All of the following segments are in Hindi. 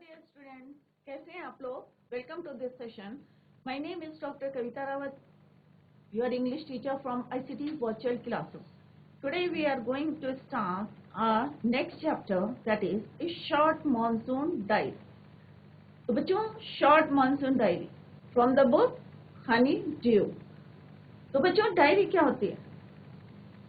dear students, कैसे हैं आप लोग? Welcome to this session. My name is Dr. Kavita Rawat, your English teacher from ICT Virtual Classroom. Today we are going to start our next chapter, that is a short monsoon diary. तो बच्चों, short monsoon diary from the book Honey Dew. तो बच्चों, डायरी क्या होती है?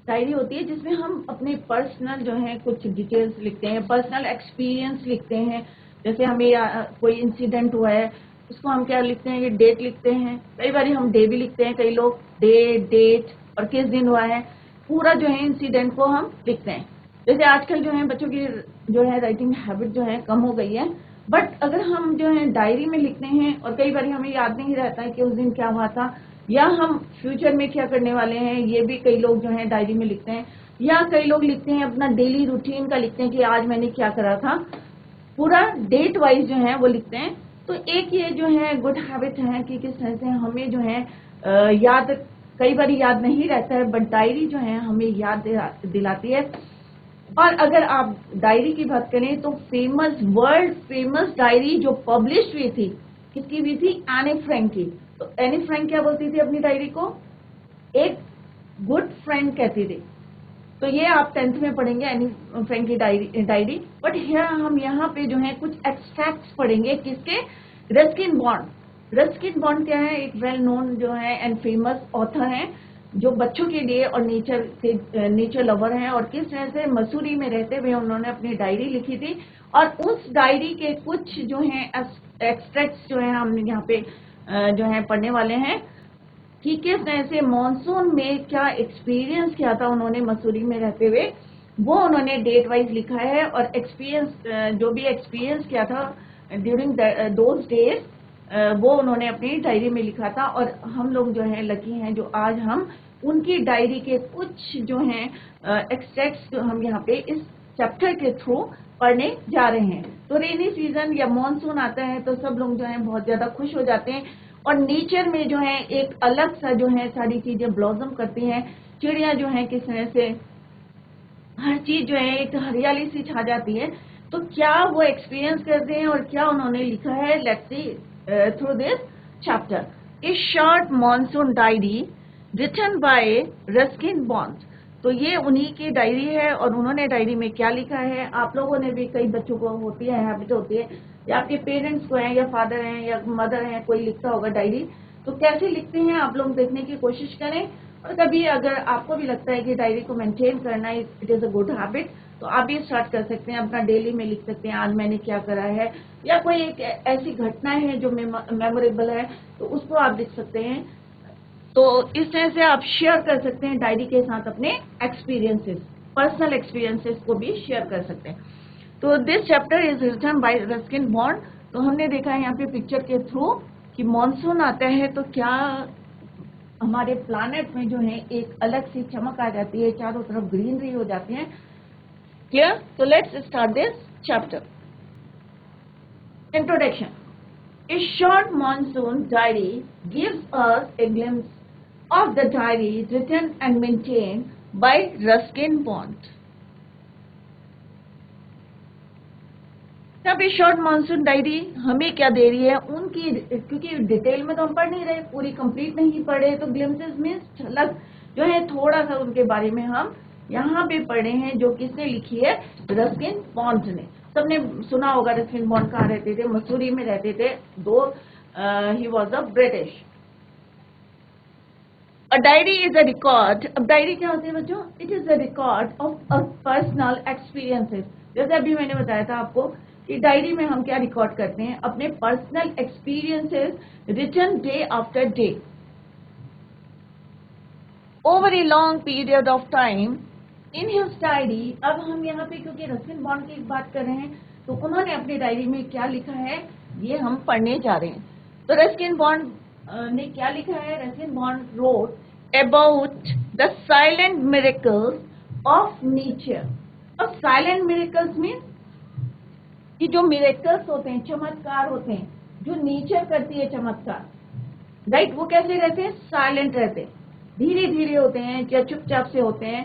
डायरी होती है जिसमें हम अपने पर्सनल जो है कुछ डिटेल्स लिखते हैं, पर्सनल एक्सपीरियंस लिखते हैं। जैसे हमें कोई इंसिडेंट हुआ है, उसको हम क्या लिखते हैं, ये डेट लिखते हैं। कई बार हम डे भी लिखते हैं, कई लोग डे, डेट और किस दिन हुआ है, पूरा जो है इंसिडेंट को हम लिखते हैं। जैसे आजकल जो है बच्चों की जो है राइटिंग हैबिट जो है कम हो गई है, बट अगर हम जो है डायरी में लिखते हैं और कई बार हमें याद नहीं रहता है कि उस दिन क्या हुआ था या हम फ्यूचर में क्या करने वाले हैं, ये भी कई लोग जो है डायरी में लिखते हैं। या कई लोग लिखते हैं अपना डेली रूटीन का, लिखते हैं कि आज मैंने क्या करा था, पूरा डेट वाइज जो है वो लिखते हैं। तो एक ये जो है गुड हैबिट है कि किस तरह से हमें जो है याद, कई बार याद नहीं रहता है, बट डायरी जो है हमें याद दिलाती है। और अगर आप डायरी की बात करें तो फेमस, वर्ल्ड फेमस डायरी जो पब्लिश हुई थी, किसकी हुई थी? एनी फ्रैंक की। तो एनी फ्रैंक क्या बोलती थी अपनी डायरी को? एक गुड फ्रेंड कहती थी। तो ये आप 10th में पढ़ेंगे एनी फ्रैंक की डायरी। बट हम यहाँ पे जो है कुछ एक्सट्रैक्ट्स पढ़ेंगे, किसके? Ruskin bond. रस्किन बॉन्ड क्या है? एक वेल नोन जो है एंड फेमस ऑथर हैं, जो बच्चों के लिए और नेचर लवर हैं, और किस तरह से मसूरी में रहते हुए उन्होंने अपनी डायरी लिखी थी। और उस डायरी के कुछ जो है एक्सट्रैक्ट्स जो है हम यहाँ पे जो है पढ़ने वाले हैं कि किस तरह से मॉनसून में क्या एक्सपीरियंस किया था उन्होंने मसूरी में रहते हुए, वो उन्होंने डेट वाइज लिखा है। और एक्सपीरियंस, जो भी एक्सपीरियंस किया था ड्यूरिंग दोज डेज, वो उन्होंने अपनी डायरी में लिखा था। और हम लोग जो है लकी हैं जो आज हम उनकी डायरी के कुछ जो हैं एक्सट्रैक्ट्स जो हम यहाँ पे इस चैप्टर के थ्रू पढ़ने जा रहे हैं। तो रेनी सीजन या मॉनसून आता है तो सब लोग जो है बहुत ज्यादा खुश हो जाते हैं, और नेचर में जो है एक अलग सा जो है सारी चीजें ब्लॉसम करती हैं। चिड़िया जो है किस तरह से हर चीज जो है एक हरियाली सी छा जाती है। तो क्या वो एक्सपीरियंस करते हैं और क्या उन्होंने लिखा है? Let's see through this chapter, a short monsoon diary written by Ruskin Bond. तो ये उन्हीं की डायरी है, और उन्होंने डायरी में क्या लिखा है? आप लोगों ने भी, कई बच्चों को होती है, हैबिट होती है, या आपके पेरेंट्स को है, या फादर हैं या मदर हैं, कोई लिखता होगा डायरी। तो कैसे लिखते हैं आप लोग देखने की कोशिश करें। और कभी अगर आपको भी लगता है कि डायरी को मेंटेन करना it is a good habit, तो आप भी स्टार्ट कर सकते हैं। अपना डेली में लिख सकते हैं आज मैंने क्या करा है, या कोई एक ऐसी घटना है जो मेमोरेबल है तो उसको आप लिख सकते हैं। तो इस तरह से आप शेयर कर सकते हैं डायरी के साथ अपने एक्सपीरियंसेस, पर्सनल एक्सपीरियंसेस को भी शेयर कर सकते हैं। तो this chapter is written by Ruskin Bond. तो हमने देखा है यहाँ पे पिक्चर के थ्रू कि मॉनसून आता है तो क्या हमारे प्लैनेट में जो है एक अलग सी चमक आ जाती है, चारों तरफ ग्रीनरी हो जाती है। क्लियर? तो let's start this chapter. Introduction. A short monsoon diary gives us a glimpse of the diary written and maintained by Ruskin Bond. अब ये शॉर्ट मानसून डायरी हमें क्या दे रही है उनकी, क्योंकि डिटेल में तो हम पढ़ नहीं रहे, पूरी कंप्लीट नहीं पढ़ रहे, तो ग्लिम्सेस में झलक जो है थोड़ा सा उनके बारे में हम यहाँ पे पढ़े हैं, जो किसने लिखी है? रस्किन बॉन्ड ने। सबने सुना होगा रस्किन बॉन्ड कहाँ रहते थे? मसूरी में रहते थे, दो he was a British. A diary is a record. अब डायरी क्या होती है बच्चों? It is a record of personal experiences. जैसे अभी मैंने बताया था आपको कि डायरी में हम क्या रिकॉर्ड करते हैं? अपने personal experiences written day after day over a long period of time in his diary. अब हम यहाँ पे क्योंकि रस्किन बॉन्ड की बात कर रहे हैं, तो उन्होंने अपनी डायरी में क्या लिखा है ये हम पढ़ने जा रहे हैं। तो रस्किन बॉन्ड ने क्या लिखा है? Ruskin Bond wrote about the silent miracles of nature. अब साइलेंट मिरेकल्स मीन कि जो मिरेकल्स होते हैं, चमत्कार होते हैं, जो नेचर करती है चमत्कार, राइट? वो कैसे रहते हैं? साइलेंट रहते हैं, धीरे धीरे होते हैं या चुपचाप से होते हैं,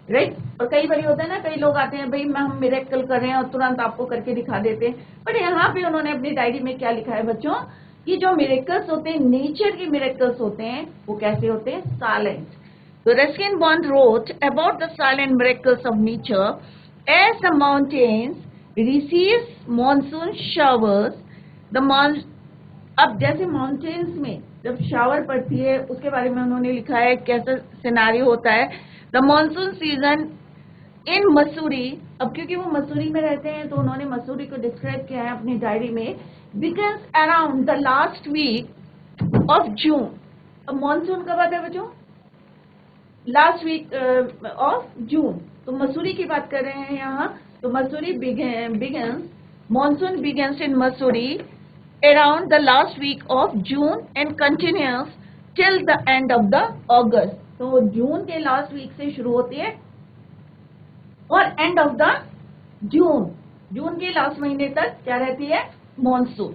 राइट? और कई बार होता है ना, कई लोग आते हैं भाई हम मिरेकल कर रहे हैं और तुरंत आपको करके दिखा देते हैं। बट यहाँ पे उन्होंने अपनी डायरी में क्या लिखा है बच्चों, कि जो मिरेकल्स होते हैं, नेचर के मिरेकल्स होते हैं, वो कैसे होते हैं, साइलेंट। तो Ruskin Bond wrote about the silent miracles of nature as the mountains receives monsoon showers the अब जैसे माउंटेन्स में जब शावर पड़ती है उसके बारे में उन्होंने लिखा है कैसा सिनेरियो होता है। The monsoon season in Mussoorie, अब क्योंकि वो मसूरी में रहते हैं तो उन्होंने मसूरी को डिस्क्राइब किया है अपनी डायरी में, because around the last week of June. अब मानसून कब आता है बच्चों, लास्ट वीक ऑफ जून। तो मसूरी की बात कर रहे हैं यहाँ, तो Mussoorie begins, monsoon begins in Mussoorie around the last week of June and continues till the end of the August। तो जून के लास्ट वीक से शुरू होती है और एंड ऑफ द जून के लास्ट महीने तक क्या रहती है, monsoon.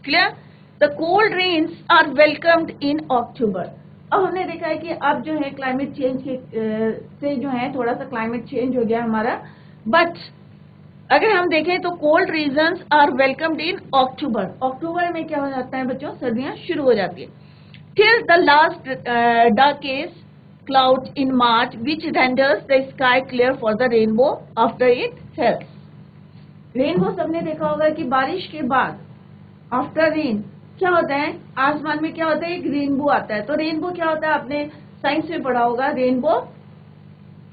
Clear. The cold rains are welcomed in October. अब हमने देखा है कि अब जो है क्लाइमेट चेंज से जो है थोड़ा सा क्लाइमेट चेंज हो गया हमारा, बट अगर हम देखें तो cold regions are welcomed in अक्टूबर। अक्टूबर में क्या हो जाता है बच्चों, सर्दियां शुरू हो जाती है। Till the last darkest cloud in March which renders the sky clear for the rainbow after it sails. Rainbow सबने देखा होगा कि बारिश के बाद आफ्टर रेन क्या होता है, आसमान में क्या होता है, एक रेनबो आता है। तो रेनबो क्या होता है, आपने साइंस में पढ़ा होगा, रेनबो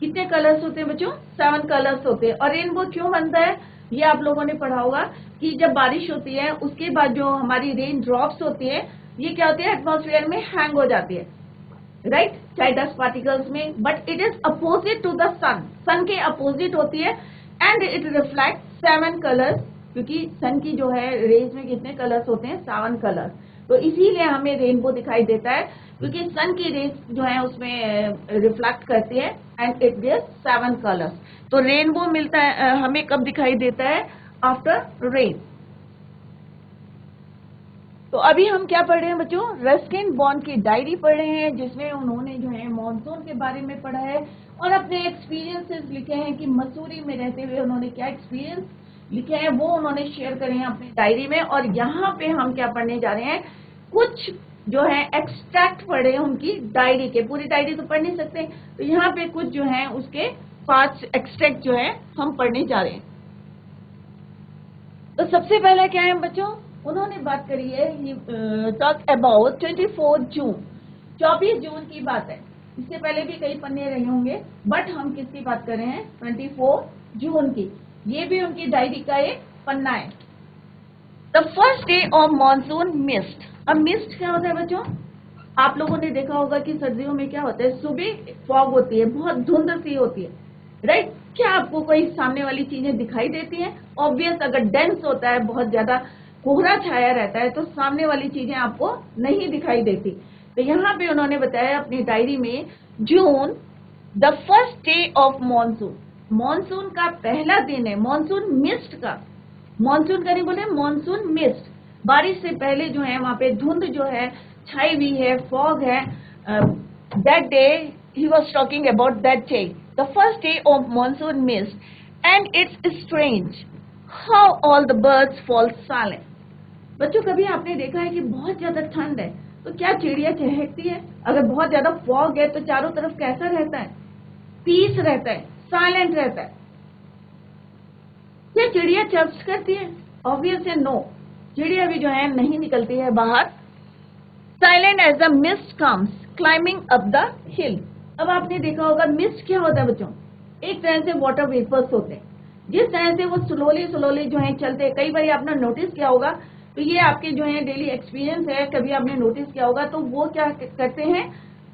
कितने कलर्स होते हैं बच्चों, 7 कलर्स होते हैं। और रेनबो क्यों बनता है, ये आप लोगों ने पढ़ा होगा कि जब बारिश होती है उसके बाद जो हमारी रेन ड्रॉप्स होती है ये क्या होती है, एटमॉस्फेयर में हैंग हो जाती है, राइट, चाहे डस्ट पार्टिकल्स में, but it is opposite to the sun के अपोजिट होती है एंड इट रिफ्लेक्ट 7 कलर्स, क्योंकि सन की जो है रेज में कितने कलर्स होते हैं, 7 कलर्स। तो इसीलिए हमें रेनबो दिखाई देता है क्योंकि सन की रेज जो है उसमें रिफ्लेक्ट करती है एंड इट गिव्स 7 कलर्स। तो रेनबो मिलता है हमें कब दिखाई देता है, आफ्टर रेन। तो अभी हम क्या पढ़ रहे हैं बच्चों, रस्किन बॉन्ड की डायरी पढ़ रहे हैं जिसमें उन्होंने जो है मॉनसून के बारे में पढ़ा है और अपने एक्सपीरियंसेस लिखे हैं कि मसूरी में रहते हुए उन्होंने क्या एक्सपीरियंस लिखे हैं वो उन्होंने शेयर करे हैं अपनी डायरी में। और यहाँ पे हम क्या पढ़ने जा रहे हैं, कुछ जो है एक्सट्रैक्ट पढ़े हैं उनकी डायरी के, पूरी डायरी तो पढ़ नहीं सकते, तो यहाँ पे कुछ जो है उसके 5 एक्सट्रैक्ट जो है हम पढ़ने जा रहे हैं। तो सबसे पहला क्या है बच्चों, उन्होंने बात करी है, टॉक अबाउट 24 जून, 24 जून की बात है। इससे पहले भी कई पन्ने रहे होंगे बट हम किसकी बात कर रहे हैं, 24 जून की। ये भी उनकी डायरी का एक पन्ना है। The first day of monsoon mist. अब मिस्ट क्या होता है बच्चों, आप लोगों ने देखा होगा कि सर्दियों में क्या होता है, सुबह फॉग होती है, बहुत धुंध सी होती है, राइट। क्या आपको कोई सामने वाली चीजें दिखाई देती हैं, ऑब्वियस, अगर डेंस होता है, बहुत ज्यादा कोहरा छाया रहता है तो सामने वाली चीजें आपको नहीं दिखाई देती। तो यहाँ पे उन्होंने बताया अपनी डायरी में, जून the first day of monsoon, monsoon का पहला दिन है, मॉनसून मिस्ट का, मॉनसून का नहीं बोले, मॉनसून मिस्ट, बारिश से पहले जो है वहां पे धुंध जो है छाई हुई है, फॉग है। That day he was talking about that day, the first day of monsoon mist and it's strange how all the birds fall silent. बच्चों कभी आपने देखा है कि बहुत ज्यादा ठंड है तो क्या चिड़िया चहकती है, अगर बहुत ज्यादा फॉग है तो चारों तरफ कैसा रहता है, पीस रहता है, साइलेंट रहता है। क्या चिड़िया चर्च करती है, ऑब्वियस है नो, चिड़िया भी जो है नहीं निकलती है बाहर। Silent as the mist comes climbing up the hill. अब आपने देखा होगा मिस्ट क्या होता है बच्चों, एक तरह से वाटर वेपर्स होते हैं, जिस तरह से वो स्लोली जो है चलते हैं। कई बार आपने नोटिस किया होगा, तो ये आपके जो है डेली एक्सपीरियंस है, कभी आपने नोटिस किया होगा, तो वो क्या करते हैं,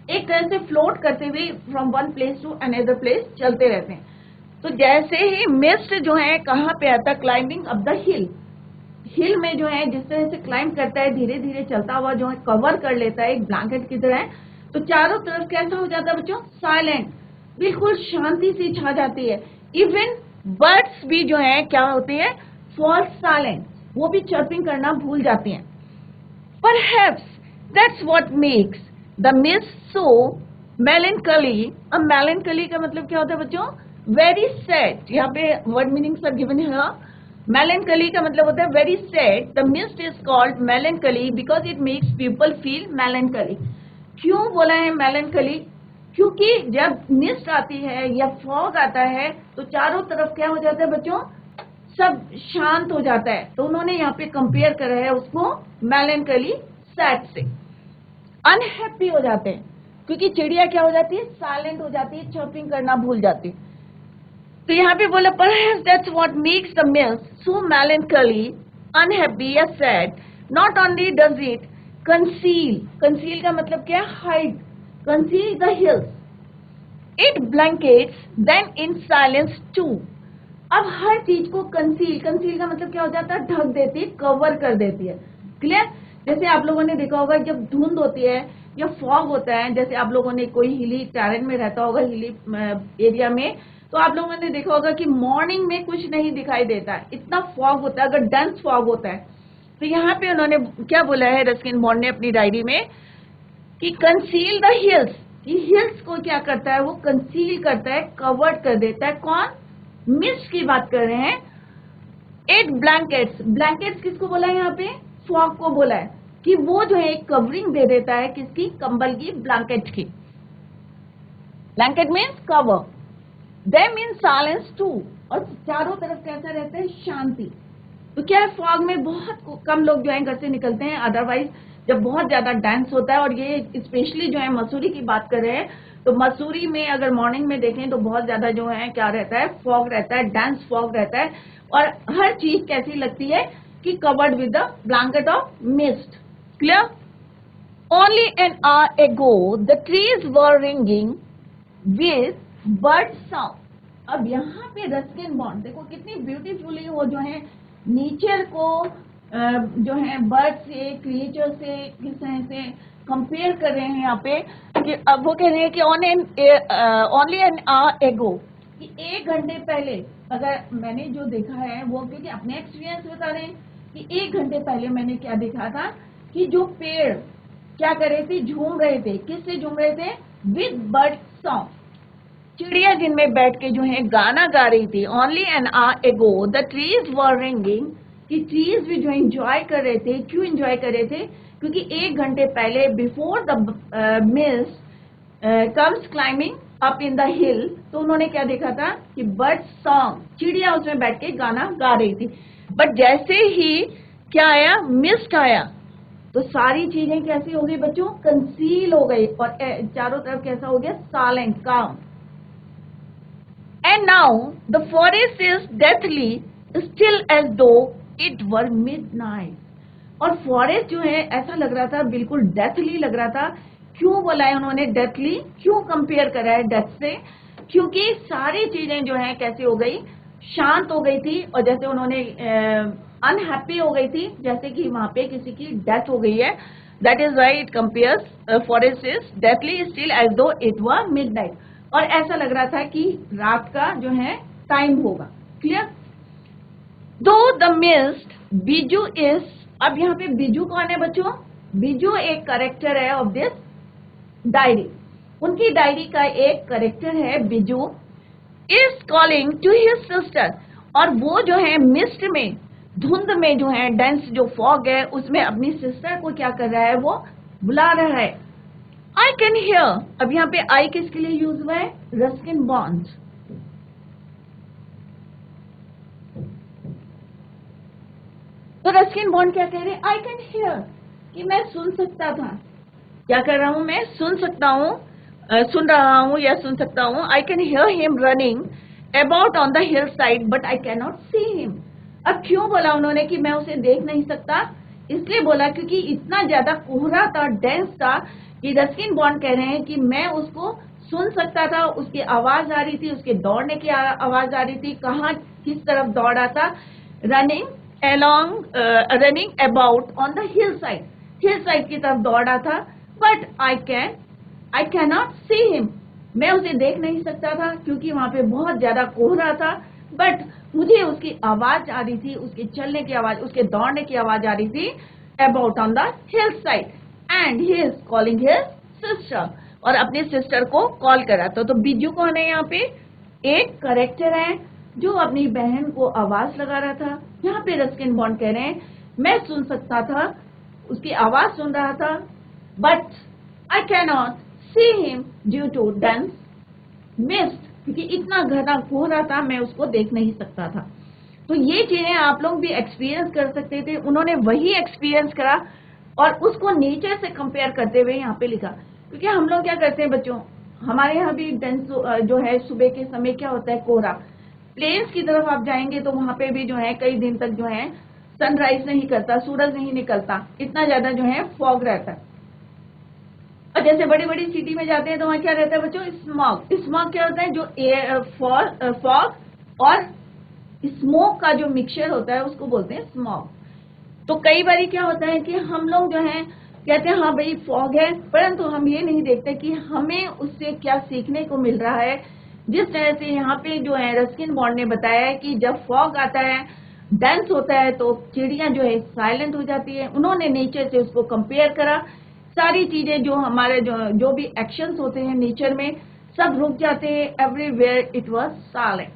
एक तरह से फ्लोट करते हुए from one place to another place चलते रहते हैं। तो जैसे ही मिस्ट जो है कहाँ पे आता है, क्लाइंबिंग अप द हिल, हिल में जो है जिस तरह से क्लाइंब करता है, धीरे धीरे चलता हुआ जो है कवर कर लेता है एक ब्लैंकेट की तरह, तो चारों तरफ कैसा हो जाता है बच्चों, साइलेंट, बिल्कुल शांति सी छा जाती है। इवन बर्ड्स भी जो है क्या होती है, फॉल साइलेंट, वो भी चर्पिंग करना भूल जाती हैं। Perhaps that's what makes the mist so melancholy। अब melancholy का मतलब क्या होता है बच्चों, वेरी सैड, यहाँ पे word meanings are given here. melancholy का मतलब होता है very sad. The mist is called melancholy because it makes people feel melancholy। क्यों बोला है melancholy? क्योंकि जब मिस्ट आती है या फॉग आता है तो चारों तरफ क्या हो जाता है बच्चों, सब शांत हो जाता है। तो उन्होंने यहाँ पे कंपेयर करा है उसको melancholy सैड से। अनहैप्पी हो जाते हैं क्योंकि चिड़िया क्या हो जाती है, साइलेंट हो जाती है, चर्पिंग करना भूल जाती है। तो यहाँ पे बोला perhaps that's what makes the mist so melancholy, unhappy या sad. Not only does it conceal का मतलब क्या है, hide, conceal the hills. It blankets them in silence too. अब हर चीज को कंसील का मतलब क्या हो जाता है, ढक देती है, कवर कर देती है। क्लियर? जैसे आप लोगों ने देखा होगा जब धुंध होती है या फॉग होता है, जैसे आप लोगों ने कोई हिली टेरेन में रहता होगा, हिली एरिया में, तो आप लोगों ने देखा होगा कि मॉर्निंग में कुछ नहीं दिखाई देता है, इतना फॉग होता है, अगर डेंस फॉग होता है। तो यहाँ पे उन्होंने क्या बोला है रस्किन बॉन्ड ने अपनी डायरी में कि कंसील द हिल्स, कि हिल्स को क्या करता है, वो कंसील करता है, कवर्ड कर देता है। कौन? मिस्ट की बात कर रहे हैं। 8 ब्लैंकेट्स किसको बोला है यहाँ पे, फॉग को बोला है कि वो जो है एक कवरिंग दे देता है, किसकी, कंबल की, ब्लैंकेट की। Blanket means cover, them in silence too, और चारों तरफ कैसा रहता है, शांति। तो क्या है, फॉग में बहुत कम लोग जो है घर से निकलते हैं, अदरवाइज जब बहुत ज्यादा डेंस होता है, और ये स्पेशली जो है मसूरी की बात कर रहे हैं, तो मसूरी में अगर मॉर्निंग में देखें तो बहुत ज्यादा जो है क्या रहता है, फॉग रहता है, डेंस फॉग रहता है, और हर चीज कैसी लगती है कि covered with the blanket of mist. Clear? Only an hour एगो the trees were ringing with bird sound. अब यहाँ पे रस्किन बॉन्ड देखो कितनी ब्यूटीफुली वो जो है नेचर को जो है बर्ड से, क्रिएचर से किस तरह से कंपेयर कर रहे हैं यहाँ पे, कि अब वो कह रहे हैं कि ओनली एन आवर एगो, कि 1 घंटे पहले, अगर मैंने जो देखा है वो, क्योंकि अपने एक्सपीरियंस बता रहे हैं कि 1 घंटे पहले मैंने क्या देखा था कि जो पेड़ क्या कर रहे थे, झूम रहे थे। किससे झूम रहे थे? विद बर्ड सॉन्ग, चिड़िया जिनमें बैठ के जो है गाना गा रही थी। ओनली एन आवर एगो द ट्रीज वर रिंगिंग, कि ट्रीज भी जो एंजॉय कर रहे थे। क्यों एंजॉय कर रहे थे? क्योंकि 1 घंटे पहले before the mist comes climbing up in the हिल, तो उन्होंने क्या देखा था कि बर्ड सॉन्ग, चिड़िया उसमें बैठ के गाना गा रही थी। बट जैसे ही क्या आया, मिस्ट आया, तो सारी चीजें कैसी हो गई बच्चों, कंसील हो गई, और चारों तरफ कैसा हो गया, साइलेंट, काम। And now the forest is deathly still as though it were midnight. और फॉरेस्ट जो है ऐसा लग रहा था, बिल्कुल डेथली लग रहा था। क्यों बोला है उन्होंने डेथली, क्यों कंपेयर करा है डेथ से? क्योंकि सारी चीजें जो है कैसी हो गई, शांत हो गई थी, और जैसे उन्होंने अनहैप्पी हो गई थी, जैसे कि वहां पे किसी की डेथ हो गई है। That is why it compares forest is deathly still as though it were midnight, और ऐसा लग रहा था कि रात का जो है टाइम होगा। क्लियर? दो द मिस्ट बिजू इज, अब यहाँ पे बिजू कौन है बच्चों? बिजू एक करेक्टर है ऑफ दिस डायरी, उनकी डायरी का एक करेक्टर है Biju. Is calling to his sister, और वो जो है मिस्ट में, धुंध में जो है, डेंस जो फॉग है उसमें अपनी सिस्टर को क्या कर रहा है, वो बुला रहा है। आई कैन हियर, अब यहाँ पे आई किसके लिए यूज हुआ है, रस्किन बॉन्ड। तो रस्किन बॉन्ड क्या कह रहे हैं, आई कैन हियर, कि मैं सुन सकता था। क्या कर रहा हूं मैं, सुन सकता हूं, सुन रहा हूं या सुन सकता हूं। I can hear him running about on the hill side but I can not see him. अब क्यों बोला उन्होंने कि मैं उसे देख नहीं सकता? इसलिए बोला क्योंकि इतना ज्यादा कोहरा था, डेंस था, कि रस्किन बॉन्ड कह रहे हैं कि मैं उसको सुन सकता था, उसकी आवाज आ रही थी, उसके दौड़ने की आवाज आ रही थी। कहाँ, किस तरफ दौड़ रहा था? Running along running about on the hillside, hillside की तरफ दौड़ रहा था। but I cannot see him, मैं उसे देख नहीं सकता था क्योंकि वहां पे बहुत ज्यादा कोहरा था। बट मुझे उसकी आवाज आ रही थी, उसके चलने की आवाज, उसके दौड़ने की आवाज आ रही थी। about on the hillside and he is calling his sister, और अपने सिस्टर को कॉल करा। तो बिजू कौन है यहाँ पे? एक करेक्टर है जो अपनी बहन को आवाज लगा रहा था। यहाँ पे रस्किन बॉन्ड कह रहे हैं मैं सुन सकता था, उसकी आवाज सुन रहा था, but I can not see him due to dense mist, क्योंकि इतना घना कोहरा था मैं उसको देख नहीं सकता था। तो ये चीजें आप लोग भी एक्सपीरियंस कर सकते थे, उन्होंने वही एक्सपीरियंस करा और उसको नेचर से कंपेयर करते हुए यहाँ पे लिखा। क्योंकि हम लोग क्या करते हैं बच्चों, हमारे यहाँ भी डेंस जो है सुबह के समय क्या होता है कोहरा। प्लेन्स की तरफ आप जाएंगे तो वहां पे भी जो है कई दिन तक जो है सनराइज नहीं करता, सूरज नहीं निकलता, इतना ज्यादा जो है फॉग रहता है। और जैसे बड़ी बड़ी सिटी में जाते हैं तो वहाँ क्या रहता है बच्चों, स्मॉग। स्मॉग क्या होता है, जो एयर फॉग और स्मोक का जो मिक्सचर होता है उसको बोलते हैं स्मॉग। तो कई बार क्या होता है कि हम लोग जो है कहते हैं हाँ भाई फॉग है, परंतु हम ये नहीं देखते कि हमें उससे क्या सीखने को मिल रहा है। जिस तरह से यहाँ पे जो है रस्किन बॉन्ड ने बताया है कि जब फॉग आता है, डेंस होता है, तो चिड़ियां जो है साइलेंट हो जाती है। उन्होंने नेचर से उसको कंपेयर करा, सारी चीजें जो हमारे जो भी एक्शंस होते हैं नेचर में सब रुक जाते हैं, everywhere it was silent.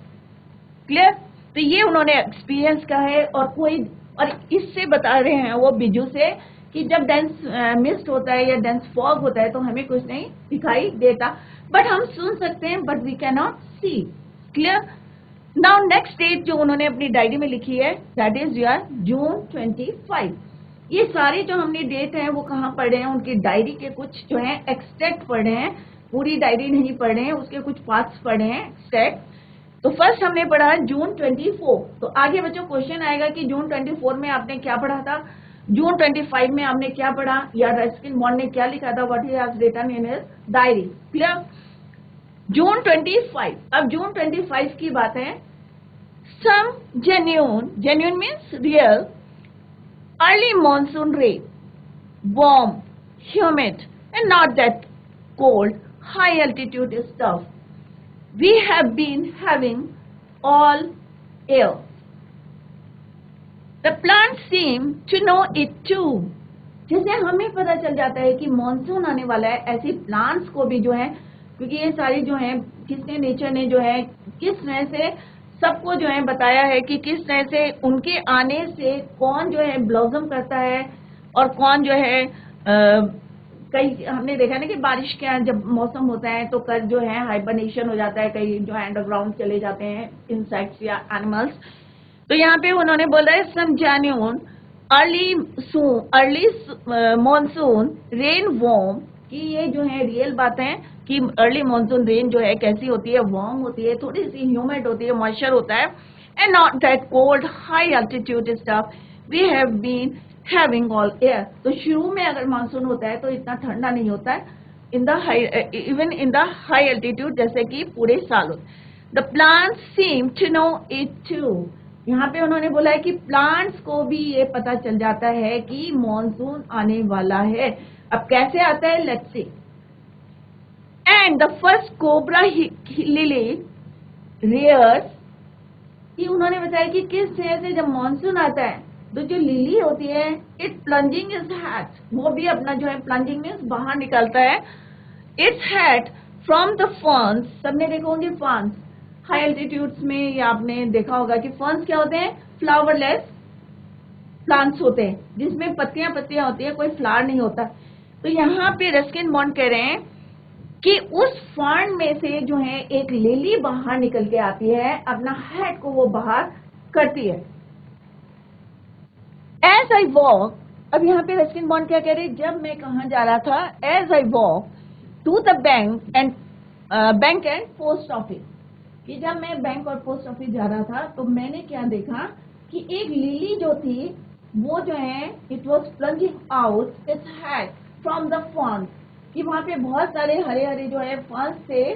Clear? तो ये उन्होंने एक्सपीरियंस का है और इससे बता रहे हैं वो बिजू से कि जब डेंस मिस्ट होता है या डेंस फॉग होता है तो हमें कुछ नहीं दिखाई देता, बट हम सुन सकते हैं, but we can not see. Clear? Now next date जो उन्होंने अपनी डायरी में लिखी है दैट इज योर जून 25। ये सारे जो हमने डेट है वो कहाँ पढ़े हैं, उनकी डायरी के कुछ जो है एक्सट्रैक्ट पढ़े हैं, पूरी डायरी नहीं पढ़े हैं, उसके कुछ पार्ट्स पढ़े हैं एक्सट्रैक्ट। तो फर्स्ट हमने पढ़ा जून 24। तो आगे बच्चों क्वेश्चन आएगा कि जून 24 में आपने क्या पढ़ा था, जून 25 में आपने क्या पढ़ा, या रस्किन बॉन्ड ने क्या लिखा था, what he has written in his diary. Clear? June 25। अब जून 25 की बात है। सम genuine means real, early monsoon rain, warm, humid, and not that cold, high altitude stuff we have been having all year. The plants seem to know it too. जैसे हमें पता चल जाता है कि मॉनसून आने वाला है, ऐसे प्लांट्स को भी जो है, क्योंकि ये सारी जो है किसने, नेचर ने जो है किस तरह से सबको जो है बताया है कि किस तरह से उनके आने से कौन जो है ब्लॉसम करता है और कौन जो है कई हमने देखा ना कि बारिश का जब मौसम होता है तो कल जो है हाइबरनेशन हो जाता है, कई जो है अंडरग्राउंड चले जाते हैं इंसेक्ट्स या एनिमल्स। तो यहाँ पे उन्होंने बोला है some genuine early monsoon rain warm, कि ये जो है रियल बात है कि अर्ली मॉनसून रेन जो है कैसी होती है, वार्म होती है, थोड़ी सी ह्यूमिड होती है, मॉइस्चर होता है, and not that cold high altitude stuff we have been having all year. तो शुरू में अगर मानसून होता है तो इतना ठंडा नहीं होता है in the high, even in the high altitude, जैसे कि पूरे साल होता है। The plants seem to know it too. यहाँ पे उन्होंने बोला है कि प्लांट्स को भी ये पता चल जाता है कि मॉनसून आने वाला है। अब कैसे आता है, let's C. And the first cobra lily rares, ये उन्होंने बताया कि किस तरह से जब मॉनसून आता है तो जो लिली होती है इट प्लंजिंग इज हैट, वो भी अपना जो है प्लंजिंग मीन्स बाहर निकलता है, it's hat from the ferns. सबने देखा होंगे फर्न्स हाई एल्टीट्यूड्स में, या आपने देखा होगा कि फर्न्स क्या होते हैं, फ्लावरलेस प्लांट्स होते हैं जिसमें पत्तियां होती है, कोई फ्लावर नहीं होता। तो यहाँ पे रस्किन बॉन्ड कह रहे हैं कि उस फर्न में से जो है एक लिली बाहर निकल के आती है, अपना हेड को वो बाहर करती है। एज आई वॉक, अब यहाँ पे रस्किन बॉन्ड क्या कह रहे हैं, जब मैं कहाँ जा रहा था, as I walk to the bank and post office, कि जब मैं बैंक और पोस्ट ऑफिस जा रहा था तो मैंने क्या देखा कि एक लिली जो थी वो जो है it was plunging out its head from the fern, कि वहां पे बहुत सारे हरे हरे जो है फर्न्स थे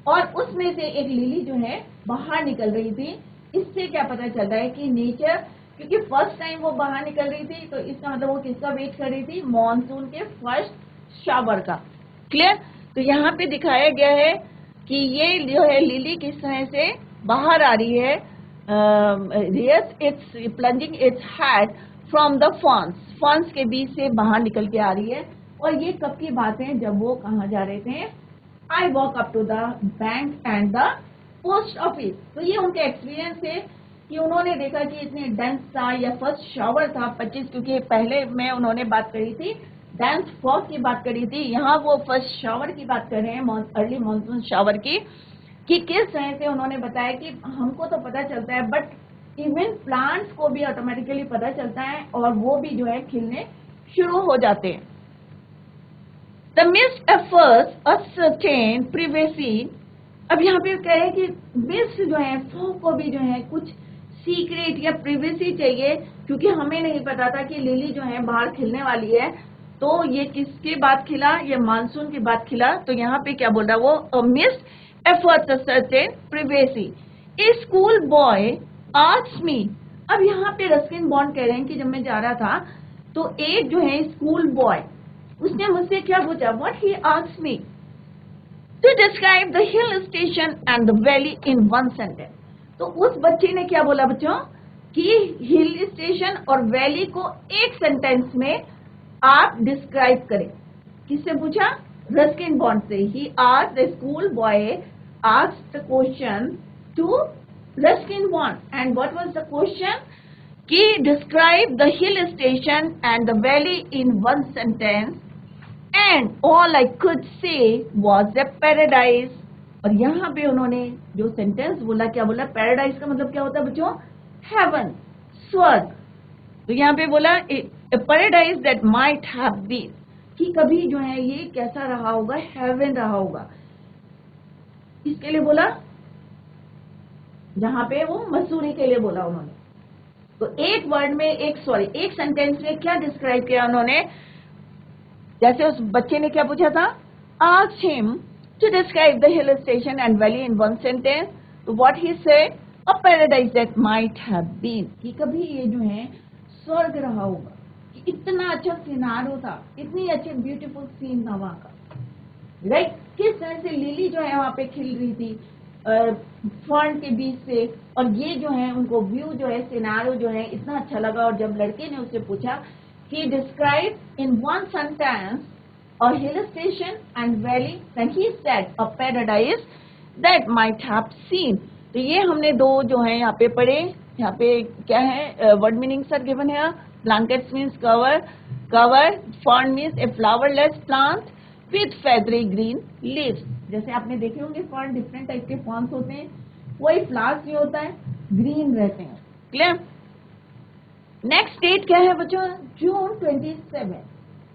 और उसमें से एक लिली जो है बाहर निकल रही थी। इससे क्या पता चलता है कि नेचर, क्योंकि फर्स्ट टाइम वो बाहर निकल रही थी तो इसका मतलब वो किसका वेट कर रही थी, मॉनसून के फर्स्ट शावर का। क्लियर? तो यहाँ पे दिखाया गया है कि ये जो है लिली किस तरह से बाहर आ रही है, it's plunging its head from the ferns के बीच से बाहर निकल के आ रही है। और ये कब की बात है, जब वो कहाँ जा रहे थे, I walk up to the bank and the post office. तो ये उनका एक्सपीरियंस है कि उन्होंने देखा कि इतने डेंस था या फर्स्ट शावर था 25, क्योंकि पहले में उन्होंने बात करी थी डेंस फॉग की बात करी थी, यहाँ वो फर्स्ट शावर की बात कर रहे हैं, अर्ली मानसून शावर की, कि किस तरह से उन्होंने बताया कि हमको तो पता चलता है बट इवन प्लांट्स को भी ऑटोमेटिकली पता चलता है और वो भी जो है खिलने शुरू हो जाते हैं। The mist efforts ascertain privacy। अब यहाँ पे कह रहे हैं कि मिस्ट जो है फॉग को भी जो है कुछ सीक्रेट या प्रिवेसी चाहिए, क्योंकि हमें नहीं पता था कि लिली जो है बाहर खिलने वाली है। तो ये किसके बाद खिला, ये मानसून के बाद खिला। तो यहाँ पे क्या बोल रहा है वो, मिस्ट एफर्ट्स ascertain privacy। ए स्कूल बॉय आस्क्ड मी। अब यहाँ पे रस्किन बॉन्ड कह रहे हैं कि जब मैं जा रहा था तो एक जो है स्कूल बॉय, उसने मुझसे क्या पूछा, what he asked me to describe the hill station and the valley in one sentence. तो उस बच्चे ने क्या बोला बच्चों कि हिल स्टेशन और वैली को एक सेंटेंस में आप डिस्क्राइब करें। किससे पूछा, रस्किन बॉन्ड से। He asked the school boy asked the question to Ruskin Bond and what was the question कि describe the hill station and the valley in one sentence and all I could say was the paradise. और यहाँ पे उन्होंने जो सेंटेंस बोला, क्या बोला, पैराडाइज का मतलब क्या होता है बच्चों, हेवन, स्वर्ग। तो यहाँ पे बोला paradise that might have been, कि कभी जो है ये कैसा रहा होगा, हेवन रहा होगा। इसके लिए बोला जहां पे वो मसूरी के लिए बोला उन्होंने। तो एक वर्ड में एक सेंटेंस में क्या डिस्क्राइब किया उन्होंने, जैसे उस बच्चे ने क्या पूछा था, asked him to describe the hill station and valley in one sentence। तो what he said, a paradise that might have been, कि कभी ये जो है स्वर्ग रहा होगा, कि इतना अच्छा सिनारो था, इतनी अच्छी ब्यूटीफुल सीन था वहां का, राइट। किस तरह से लिली जो है वहां पे खिल रही थी फर्न के बीच से, और ये जो है उनको व्यू जो है, सिनारो जो है इतना अच्छा लगा। और जब लड़के ने उससे पूछा he described in one sentence a hill station and valley, then he said a paradise that might have seen। तो ये हमने दो जो है यहाँ पे पढ़े। यहाँ पे क्या है, वर्ड मीनिंग्स आर गिवन है। blankets means cover, fern means a flowerless plant with feathery green leaves। जैसे आपने देखे होंगे फर्न डिफरेंट टाइप के फर्न्स होते हैं, कोई फ्लावर्स जो होता है ग्रीन रहते हैं, क्लियर। नेक्स्ट डेट क्या है बच्चों, जून 27।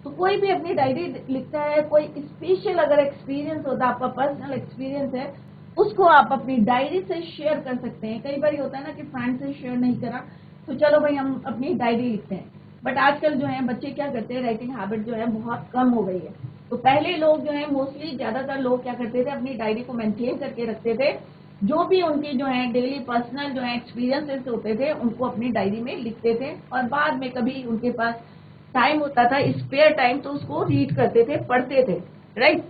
तो कोई भी अपनी डायरी लिखता है, कोई स्पेशल अगर एक्सपीरियंस होता है, आपका पर्सनल एक्सपीरियंस है, उसको आप अपनी डायरी से शेयर कर सकते हैं। कई बार होता है ना कि फ्रेंड से शेयर नहीं करा, तो चलो भाई हम अपनी डायरी लिखते हैं। बट आजकल जो है बच्चे क्या करते हैं, राइटिंग हैबिट जो है बहुत कम हो गई है। तो पहले लोग जो है मोस्टली ज्यादातर लोग क्या करते थे, अपनी डायरी को मेंटेन करके रखते थे, जो भी उनकी जो है डेली पर्सनल जो है एक्सपीरियंसेस होते थे उनको अपनी डायरी में लिखते थे, और बाद में कभी उनके पास टाइम होता था, स्पेयर टाइम, तो उसको रीड करते थे, पढ़ते थे, राइट।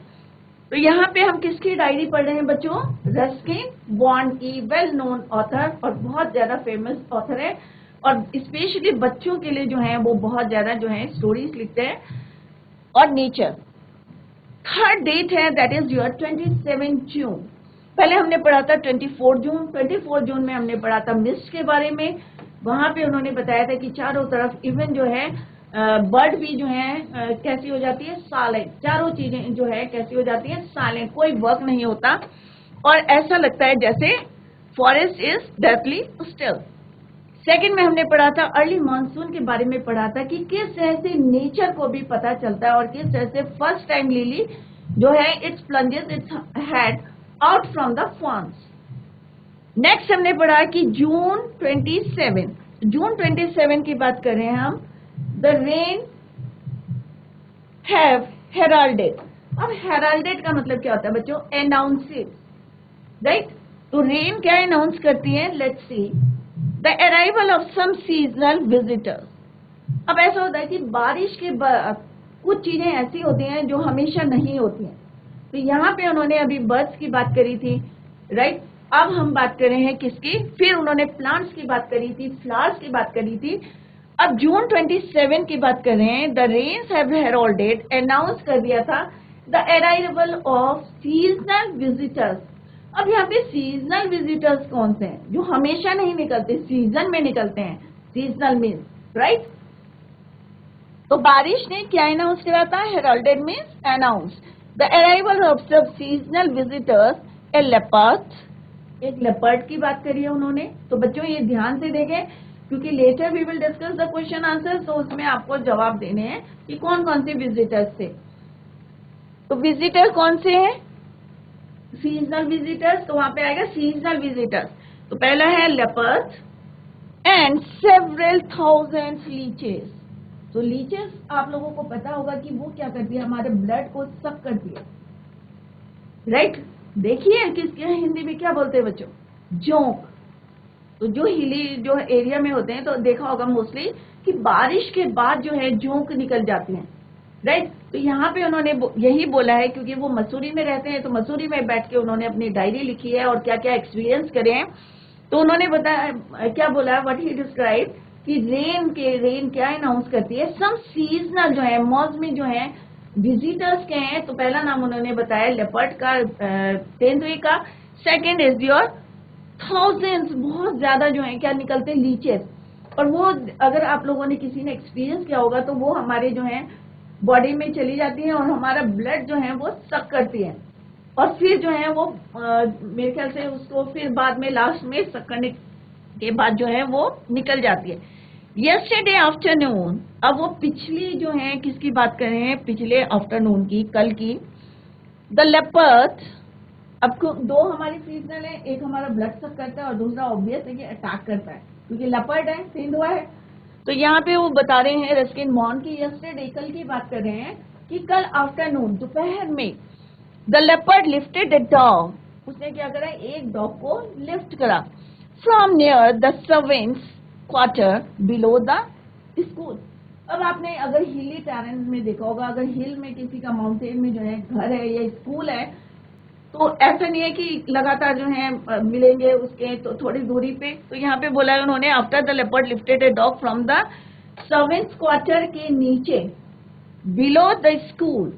तो यहाँ पे हम किसकी डायरी पढ़ रहे हैं बच्चों, रस्किन बॉन्ड की, वेल नोन ऑथर और बहुत ज्यादा फेमस ऑथर है, और स्पेशली बच्चों के लिए जो है वो बहुत ज्यादा जो है स्टोरीज लिखते हैं। और नेचर, थर्ड डेट है दैट इज योर 27 जून। पहले हमने पढ़ा था 24 जून। 24 जून में हमने पढ़ा था मिस्ट के बारे में। वहां पे उन्होंने बताया था कि चारों तरफ इवन जो है बर्ड भी जो है कैसी हो जाती है, साइलेंट। चारों चीजें जो है कैसी हो जाती है, साइलेंट, कोई वर्क नहीं होता, और ऐसा लगता है जैसे forest is deathly still. Second में हमने पढ़ा था अर्ली मानसून के बारे में पढ़ा था कि किस तरह से नेचर को भी पता चलता है, और किस तरह से फर्स्ट टाइम लिली जो है it's plunges its head out from the forms. Next हमने पढ़ा कि जून 27 की बात कर रहे हैं हम, द रेन हैव हेराल्डेड। अब हेराल्डेड का मतलब क्या होता है बच्चों, अनाउंसेड, राइट। तो रेन क्या अनाउंस करती है, let's see the arrival of some seasonal visitors. अब ऐसा होता है कि बारिश के बाद कुछ चीजें ऐसी होती हैं जो हमेशा नहीं होती हैं। तो यहाँ पे उन्होंने अभी बर्ड्स की बात करी थी, राइट। अब हम बात कर रहे हैं किसकी, फिर उन्होंने प्लांट्स की बात करी थी, फ्लावर्स की बात करी थी। अब जून 27 की बात कर रहे हैं, द रेन्स हैव हेराल्डेड, अनाउंस कर दिया था the arrival of seasonal visitors. अब यहाँ पे सीजनल विजिटर्स कौन से हैं? जो हमेशा नहीं निकलते, सीजन में निकलते हैं। Seasonal means right. तो बारिश ने क्या अनाउंस करा था? Heralded means announce the arrival of sub seasonal visitors a leopard. एक लेपर्ड की बात करी है उन्होंने। तो बच्चों ये ध्यान से देखें, क्योंकि later we will discuss the question answer, तो उसमें आपको जवाब देने हैं कि कौन कौन से विजिटर्स थे। तो विजिटर कौन से हैं? Seasonal visitors. तो वहां पे आएगा सीजनल विजिटर्स। तो पहला है leopard and several thousands leches. तो लीचेस आप लोगों को पता होगा कि वो क्या करती है, हमारे ब्लड को सक करती है, राइट। देखिए किसके हिंदी में क्या बोलते हैं बच्चों? जोंक। तो जो हिली जो एरिया में होते हैं तो देखा होगा मोस्टली कि बारिश के बाद जो है जोंक निकल जाती हैं, राइट। तो यहाँ पे उन्होंने यही बोला है, क्योंकि वो मसूरी में रहते हैं, तो मसूरी में बैठ के उन्होंने अपनी डायरी लिखी है और क्या क्या एक्सपीरियंस करे हैं। तो उन्होंने बताया, क्या बोला, व्हाट ही डिस्क्राइब, कि रेन क्या अनाउंस करती है, सम सीजनल जो है मौसमी जो है विजिटर्स के हैं। तो पहला नाम उन्होंने बताया लेपर्ड का, तेंदुए का। सेकंड इज योर थाउजेंड्स, बहुत ज्यादा जो है क्या निकलते हैं, लीचेस। और वो अगर आप लोगों ने किसी ने एक्सपीरियंस किया होगा तो वो हमारे जो है बॉडी में चली जाती है और हमारा ब्लड जो है वो सक करती है, और फिर जो है वो मेरे ख्याल से उसको फिर बाद में लास्ट में सक करने के बाद जो है वो निकल जाती है। यस्टरडे आफ्टरनून, अब वो पिछली जो है किसकी बात कर रहे हैं? पिछले आफ्टरनून की, कल की। द लेपर्ड, अब दो हमारी सीजनल है, एक हमारा ब्लड सक करता है और दूसरा ऑब्वियस है कि अटैक करता है, क्योंकि लेपर्ड है, तेंदुआ है। तो यहाँ पे वो बता रहे हैं रस्किन बॉन्ड की यस्टरडे, कल की बात कर रहे हैं कि कल आफ्टरनून, दोपहर में, the leopard lifted the dog, उसने क्या करा? एक डॉग को लिफ्ट करा from near the servants quarter below the school. अब आपने अगर हिली टेरेन में देखा होगा, अगर हिल में किसी का माउंटेन में जो है घर है या स्कूल है, तो ऐसा नहीं है कि लगातार जो है मिलेंगे उसके, तो थोड़ी दूरी पे। तो यहाँ पे बोला है उन्होंने, after the leopard lifted a dog from the servants quarter के नीचे, बिलो द स्कूल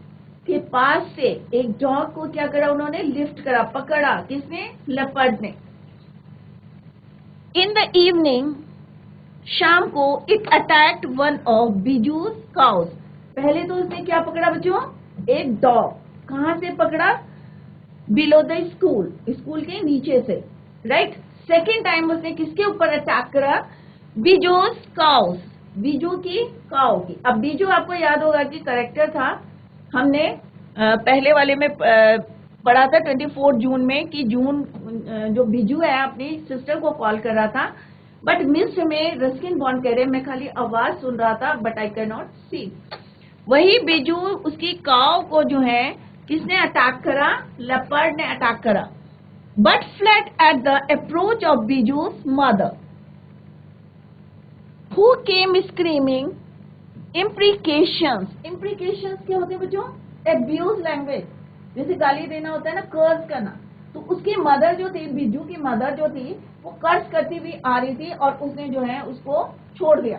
के पास से एक डॉग को क्या करा उन्होंने? लिफ्ट करा, पकड़ा। किसने? लेपर्ड ने। इन द इवनिंग, शाम को, it attacked one of Biju's cows. पहले तो उसने क्या पकड़ा बच्चों? एक डॉग। कहां से पकड़ा? बिलो द स्कूल, स्कूल के नीचे से, राइट। सेकेंड टाइम उसने किसके ऊपर अटैक करा? बिजूज काउस, बीजू की, काउ की। अब बीजू आपको याद होगा कि करेक्टर था, हमने पहले वाले में पढ़ा था 24 जून में, कि जून जो बीजू है अपनी सिस्टर को कॉल कर रहा था, बट मिस्र में रस्किन बॉन्ड कह रहे मैं खाली आवाज सुन रहा था, बट आई कैन नॉट सी। वही बीजू उसकी काउ को जो है किसने अटैक करा? लेपर्ड ने अटैक करा, but fled at the approach of Biju's mother, who came screaming imprecations. Imprecations क्या होते हैं बच्चों? एब्यूज लैंग्वेज, जैसे गाली देना होता है ना, कर्स करना। तो उसकी मदर जो थी, बीजू की मदर जो थी, वो कर्स करती हुई आ रही थी और उसने जो है उसको छोड़ दिया।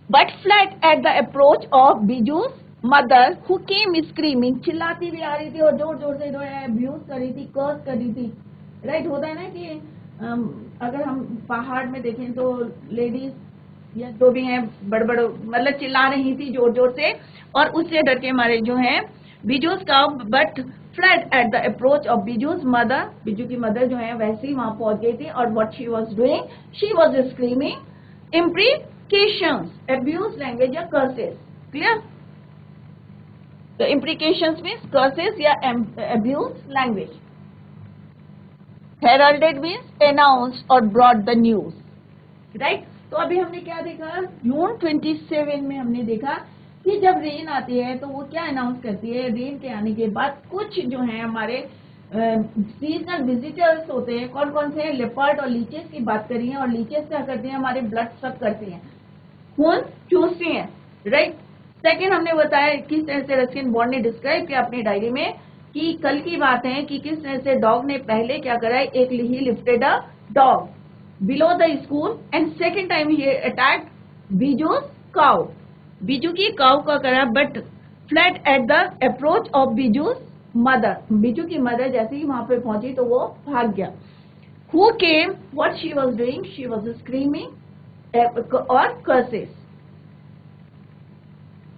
But fled at the approach of Biju's mother who came screaming, चिल्लाती भी आ रही थी और जोर जोर से जो है अब्यूज कर रही थी, कर्स कर रही थी, राइट। होता है ना कि अगर हम पहाड़ में देखें तो लेडीज या जो भी हैं बड़बड़ मतलब चिल्ला रही थी जोर जोर से, और उससे डर के मारे जो है Biju's cow but fled at the approach of Biju's mother, Biju की मदर जो है वैसे ही वहां पहुंच गई थी, और what she was doing, she was screaming imprecations, abuse language या कर्सेस। क्लियर? तो imprecations means curses या abuse language. Heralded means announced or brought the news. Right? तो अभी हमने क्या देखा? जून 27 में हमने देखा कि जब रेन आती है तो वो क्या अनाउंस करती है? रेन के आने के बाद कुछ जो है हमारे सीजनल विजिटर्स होते हैं, कौन कौन से हैं? लेपर्ड और लीचेस की बात करी है, और लीचेस क्या करती हैं? हमारे ब्लड सक करती हैं, खून चूसती हैं, राइट। सेकेंड हमने बताया किस तरह से रस्किन बॉन्ड ने डिस्क्राइब किया अपनी डायरी में कि कल की बात है कि किस तरह से डॉग ने पहले क्या करा है, एक he lifted a dog below the school and second time he attack Biju's cow, Biju की काउ का करा, but fled at the approach of Biju's mother, Biju की मदर जैसे ही वहां पे पहुंची तो वो भाग गया. Who came? What she was doing? She was screaming or curses.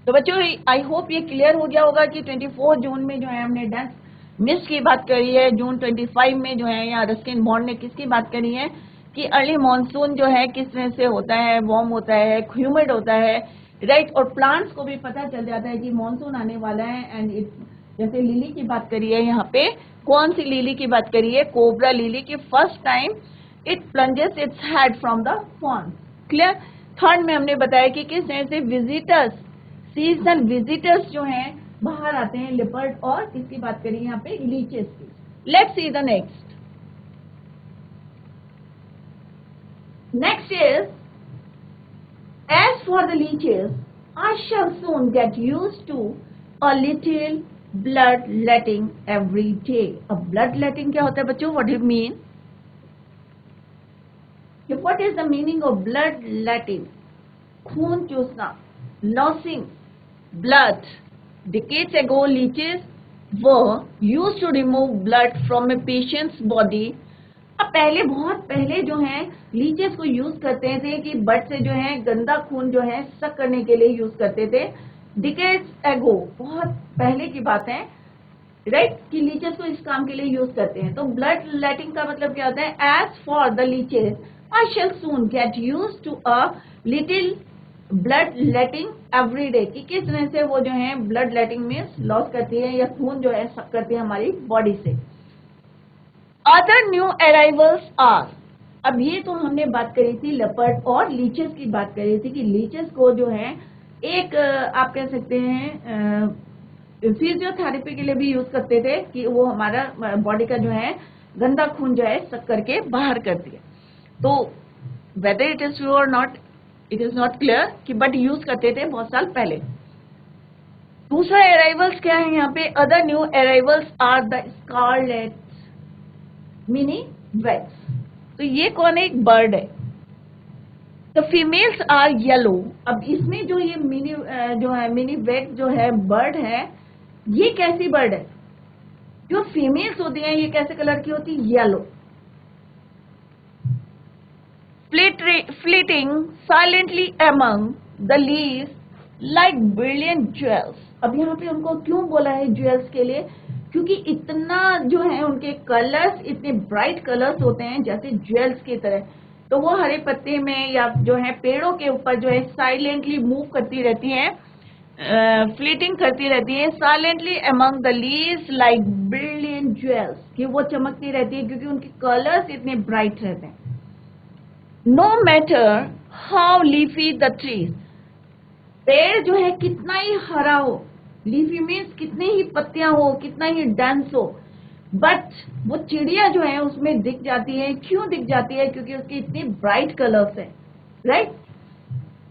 तो बच्चों आई होप ये क्लियर हो गया होगा कि 24 जून में जो है हमने डांस मिस की बात करी है. जून 25 में जो है या रस्किन बॉन्ड ने किसकी बात करी है कि अर्ली मॉनसून जो है किस तरह से होता है, वार्म होता है, ह्यूमिड होता है, राइट. और प्लांट्स को भी पता चल जाता है कि मॉनसून आने वाला है. एंड जैसे लिली की बात करी है यहाँ पे, कौन सी लिली की बात करी है? कोबरा लिली की. First time it plunges its head from the form. Clear. Third में हमने बताया कि किस तरह से विजिटर्स, सीजनल विजिटर्स जो हैं बाहर आते हैं. लिपर्ड और किसकी बात करी यहाँ पे? लीचेस की. Let's see the next. Next is, as for the leeches, I shall soon get used to a little bloodletting every day. अब bloodletting क्या होता है बच्चों? What do you mean? What is the meaning of bloodletting? खून चूसना, losing blood. Decades ago, leeches were used to remove blood from a patient's body. अब पहले, बहुत पहले जो है लीचेस को यूज करते थे कि बट से जो है गंदा खून जो है सक करने के लिए यूज करते थे. डिकेड्स एगो, बहुत पहले की बात है, राइट, कि लीचेस को इस काम के लिए यूज करते हैं. तो ब्लड लेटिंग का मतलब क्या होता है? As for the leeches I shall soon get used to a little blood letting every day. कि किस तरह से वो जो है ब्लड लेटिंग में लॉस करती है या खून जो है सक करती है हमारी बॉडी से. अदर न्यू अराइवल्स आर, अब ये तो हमने बात करी थी लेपर्ड और लीचेस की बात करी थी कि लीचेस को जो है एक आप कह सकते हैं फिजियोथेरेपी के लिए भी यूज करते थे कि वो हमारा बॉडी का जो है गंदा खून जो है सक करके बाहर करती है. तो वेदर इट इज ट्रू और not, it is not clear कि बट यूज करते थे बहुत साल पहले. दूसरा अराइवल्स क्या है यहाँ पे? Other new arrivals are the scarlet minivets. तो ये कौन है? एक बर्ड है. तो फीमेल्स आर येलो. अब इसमें जो ये मिनी जो है मिनी वेट जो है बर्ड है, ये कैसी बर्ड है? जो फीमेल्स होती हैं ये कैसे कलर की होती है? Yellow. Fleeting silently among the leaves like brilliant jewels. अब यहाँ पे उनको क्यों बोला है ज्वेल्स के लिए? क्योंकि इतना जो है उनके कलर्स इतने ब्राइट कलर्स होते हैं जैसे ज्वेल्स की तरह. तो वो हरे पत्ते में या जो है पेड़ों के ऊपर जो है साइलेंटली मूव करती रहती हैं, फ्लीटिंग करती रहती है silently among the leaves like brilliant jewels. कि वो चमकती रहती है क्योंकि उनके कलर्स इतने ब्राइट रहते हैं. No matter how leafy the trees, पेड़ जो है कितना ही हरा हो, लीफी मीन्स कितने ही पत्तियां हो, कितना ही डेंस हो, बट वो चिड़िया जो है उसमें दिख जाती है. क्यों दिख जाती है? क्योंकि उसकी इतनी ब्राइट कलर्स है, राइट.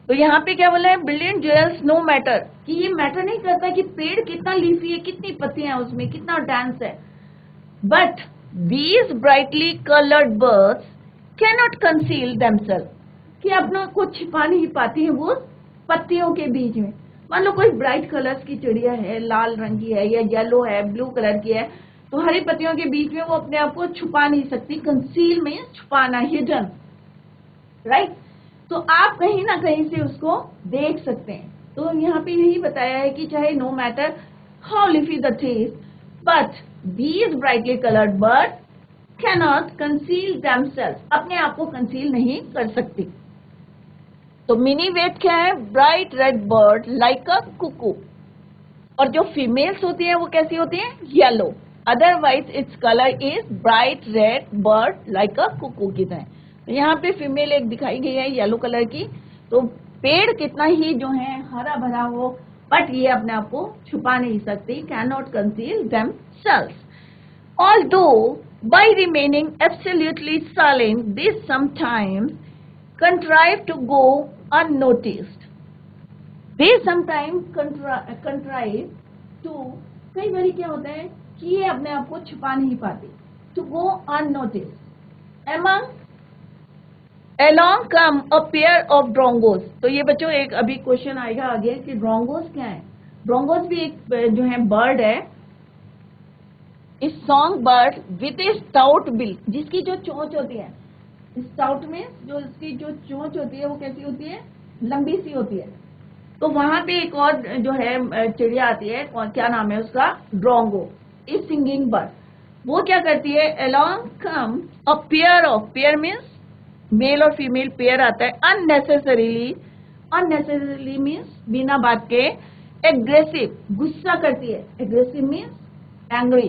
तो यहाँ पे क्या बोला है? ब्रिलियंट ज्वेल्स नो मैटर, कि ये मैटर नहीं करता कि पेड़ कितना लीफी है, कितनी पत्तियां हैं उसमें, कितना डेंस है. But these brightly coloured birds can not conceal themself, कि अपना को छिपा नहीं पाती है वो पत्तियों के बीच में. मान लो कोई ब्राइट कलर्स की चिड़िया है, लाल रंग की है या येलो है, ब्लू कलर की है, तो हरी पत्तियों के बीच में वो अपने आप को छुपा नहीं सकती. कंसील में छुपाना, हिडन, राइट. तो आप कहीं ना कहीं से उसको देख सकते हैं. तो यहाँ पे यही बताया है कि चाहे no matter how leafy the trees but these brightly coloured bird can not conceal themself, अपने आप को कंसील नहीं कर सकती. तो मिनी वेट क्या है? Bright red bird like a cuckoo. और जो फीमेल्स होती हैं वो कैसी होती हैं? Yellow. Otherwise its colour is bright red bird like a cuckoo की तरह. तो यहाँ पे फीमेल एक दिखाई गई है येलो कलर की. तो पेड़ कितना ही जो है हरा भरा हो, बट ये अपने आप को छुपा नहीं सकती, can not conceal themselves. Although by remaining absolutely silent they sometimes contrive to go unnoticed. They sometimes contrive to, कई बार क्या होता है कि ये अपने आप को छुपा नहीं पाते. To go unnoticed. Along come a pair of drongos. तो ये बच्चों एक अभी क्वेश्चन आएगा आगे कि ड्रोंगोस क्या है. ड्रोंगोस भी एक जो है बर्ड है a song bird with A stout bill, जिसकी जो चोंच होती है, स्टाउट में जो इसकी जो चोंच होती है वो कैसी होती है, लंबी सी होती है। तो वहां पे एक और जो है चिड़िया आती है, क्या नाम है उसका, ड्रोंगो, ए सिंगिंग बर्ड। वो क्या करती है, along come a pair of, pair means male और फीमेल पेयर आता है, अननेसेसरीली, अननेसेसरीली मीन्स बिना बात के, एग्रेसिव गुस्सा करती है, aggressive means angry,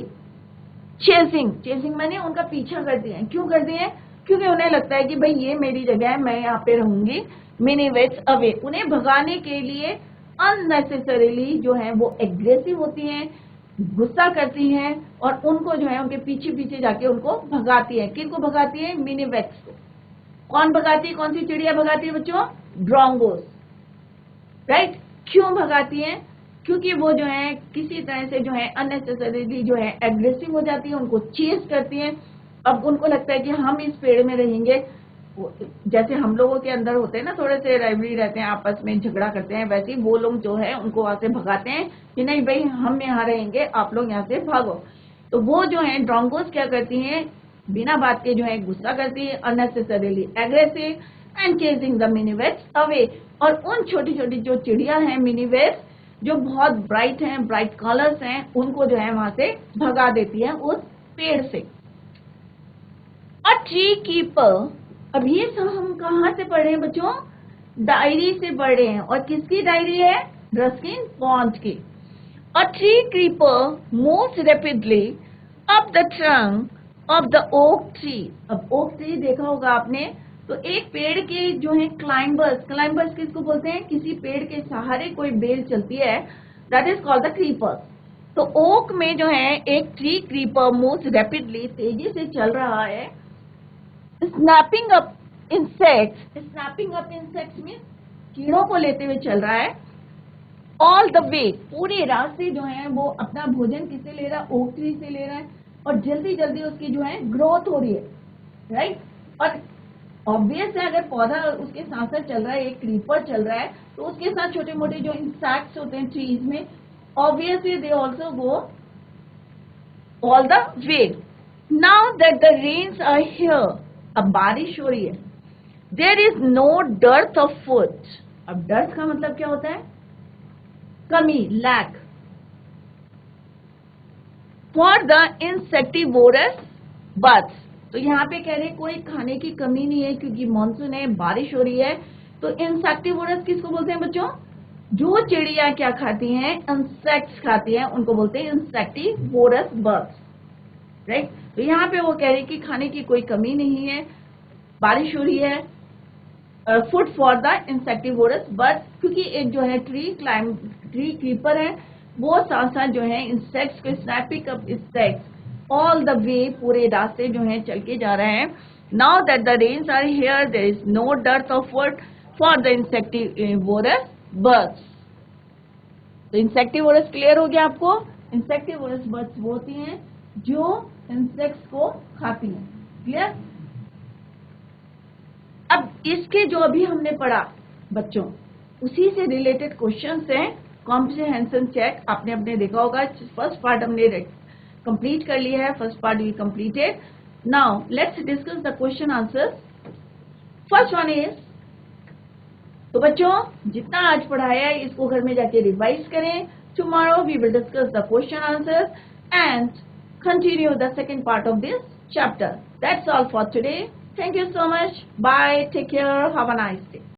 chasing, chasing मैंने उनका पीछा करती है। क्यों करती है, क्योंकि उन्हें लगता है कि भाई ये मेरी जगह है, मैं यहाँ पे रहूंगी, मिनिवेट्स अवे, उन्हें भगाने के लिए अननेसेसरीली जो है वो एग्रेसिव होती हैं, गुस्सा करती हैं और उनको जो है उनके पीछे पीछे जाके उनको भगाती है। किनको भगाती है, मिनिवेट्स को। कौन भगाती है, कौन सी चिड़िया भगाती है बच्चों, ड्रोंगोस, राइट। क्यों भगाती है, क्योंकि वो जो है किसी तरह से जो है अननेसेसरीली जो है एग्रेसिव हो जाती है, उनको चेस करती है। अब उनको लगता है कि हम इस पेड़ में रहेंगे, जैसे हम लोगों के अंदर होते हैं ना, थोड़े से राइवली रहते हैं, आपस में झगड़ा करते हैं, वैसे ही वो लोग जो है उनको वहां से भगाते हैं कि नहीं भाई हम यहाँ रहेंगे, आप लोग यहाँ से भागो। तो वो जो है ड्रोंगोस क्या करती हैं, बिना बात के जो है गुस्सा करती है, unnecessarily aggressive and chasing the minivets away. और उन छोटी छोटी जो चिड़िया हैं मिनिवेट्स, जो बहुत ब्राइट हैं, ब्राइट कलर्स हैं, उनको जो है वहां से भगा देती है उस पेड़ से। अ ट्री कीपर, अब ये सब हम कहाँ से पढ़े हैं बच्चों, डायरी से पढ़े हैं। और किसकी डायरी है, रस्किन बॉन्ड की। A tree keeper moves rapidly up the trunk of the oak tree. अब ओक ट्री देखा होगा आपने, तो एक पेड़ के जो है क्लाइंबर्स, क्लाइंबर्स किसको बोलते हैं, किसी पेड़ के सहारे कोई बेल चलती है, that is called the creeper. तो ओक में जो है एक ट्री क्रीपर मूव्स रैपिडली, तेजी से चल रहा है, snapping up insects, snapping up insects mean कीड़ों को लेते हुए चल रहा है, ऑल द वे, पूरे रास्ते जो है वो अपना भोजन किससे ले रहा है, ओक ट्री से ले रहा है, और जल्दी जल्दी उसकी जो है ग्रोथ हो रही है, राइट। और ऑब्वियस है, अगर पौधा उसके साथ साथ चल रहा है, एक क्रीपर चल रहा है, तो उसके साथ छोटे मोटे जो इंसेक्ट्स होते हैं ट्रीज में, obviously they also go all the way. Now that the rains are here, अब बारिश हो रही है, there is no dearth of food. अब डर्थ का मतलब क्या होता है, कमी, lack, for the insectivorous birds. तो यहाँ पे कह रहे कोई खाने की कमी नहीं है, क्योंकि मानसून है, बारिश हो रही है। तो इंसेक्टिवोरस किसको बोलते हैं बच्चों, जो चिड़िया क्या खाती हैं, इंसेक्ट्स खाती हैं, उनको बोलते हैं इंसेक्टिवोरस बर्ड्स, राइट। तो यहाँ पे वो कह रहे कि खाने की कोई कमी नहीं है, बारिश हो रही है, food for the insectivorous bird, क्योंकि एक जो है ट्री क्रीपर है, वो साथ साथ जो है इंसेक्ट्स को snapping up insects all the way, पूरे रास्ते जो है चल के जा रहे हैं। Now that the rains are here, there is no dearth of food for the insectivorous birds. तो इंसेक्टिवोरस क्लियर हो गया आपको, इंसेक्टिवोरस बर्ड्स वो होती हैं जो इंसेक्ट्स को खाती हैं, क्लियर। अब इसके जो अभी हमने पढ़ा बच्चों, उसी से रिलेटेड क्वेश्चंस हैं। कॉम्प्रिहेंशन चेक आपने अपने देखा होगा, फर्स्ट पार्ट हमने कंप्लीट कर लिया है, first part we completed. Now let's discuss the question answer. First one is, तो बच्चों जितना आज पढ़ाया है इसको घर में जाके रिवाइज करें। Tomorrow we will discuss the question answer and continue the second part of this chapter. That's all for today. Thank you so much. Bye. Take care. Have a nice day.